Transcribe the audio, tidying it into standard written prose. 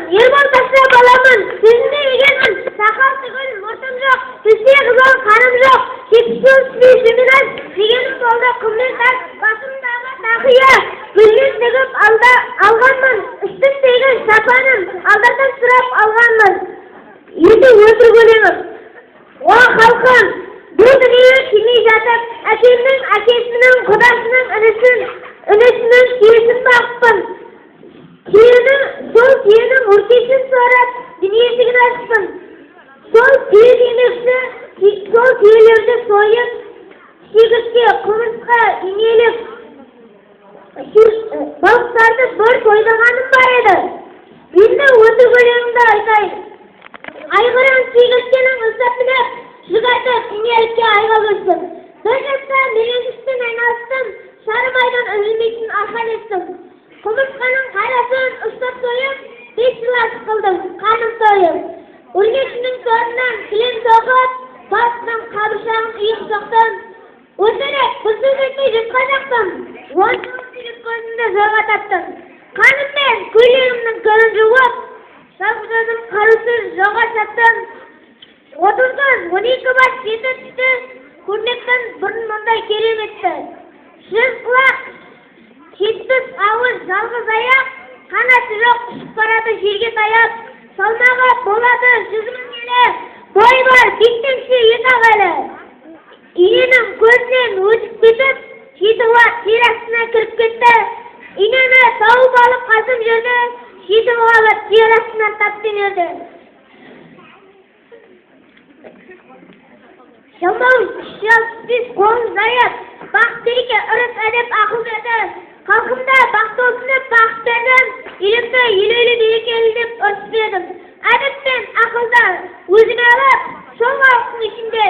Ербол Ташра баламын, сөзінде егенмін, сақал түгіл, мұртым жоқ, түсте қызыл қаным жоқ, кетісін үстіне жеміназ, дегенім солда құммен тас, басымдағы тақия, гүлмен тігіп алғанмын, үстімдегі шапаным, алдардан сұрап алғанмын. Енді өтір көлемім. О халқым, бұл дүниеге келмей жатып, әкемнің әкесінің құдасының інісінің киесін бағыппын. Сол түйенің өркесін сорап, дүниесігін ашпын. Сол түйелерді сойып, шегіртке, құмырсқа, инеліп, балықтарды бір тойдағаным бар еді. Енді өтір көлемімді айтайын. Айғырын шегірткенің ұстап біліп, жүгатып, инелікке айға көштім. Бір жаста мелеңгіштен айналыстым, шарымайдан үзілмейтін арқан естім. Құмырсқаның қарасын ұстап тойып, 5 жыл аш қылдым, қаным тойып. Өргешінің торынан кілем соғып, басының қабыршағын үйіп соқтым. Өтірік, бұзып өтмей жұтқа жақтым. 10 жыл сүйіп көзімді зорға таптым. Қаныммен көйлегімнің көрін жуып, шалғыжадым қарусыз жоға шаттым. 30-12 бас жеті түсті, көрнектен бұрын мұндай кереметті. Жүз құлақ, кетпіс ауыз жалғыз аяқ, қанаты жоқ ұшып барады жерге таяп, салмағы болады 100 мың келі, бойы бар беттенші етақ әлі. Иненің көзінен өтіп кетіп, 7 уат жер астына кіріп кетті. Инені тауып алып қасым жерді, 7 уат жер астына тапты берді. Жалмау шалыспес қолын заяп, бақ береке ұрыс әдеп ақыл берді. Халқымда бақты осыны бақыт бердім, елімді елеулі берекелі деп ұрыс бердім. Әдеп пен ақылды өзіме алып, сол халықтың ішінде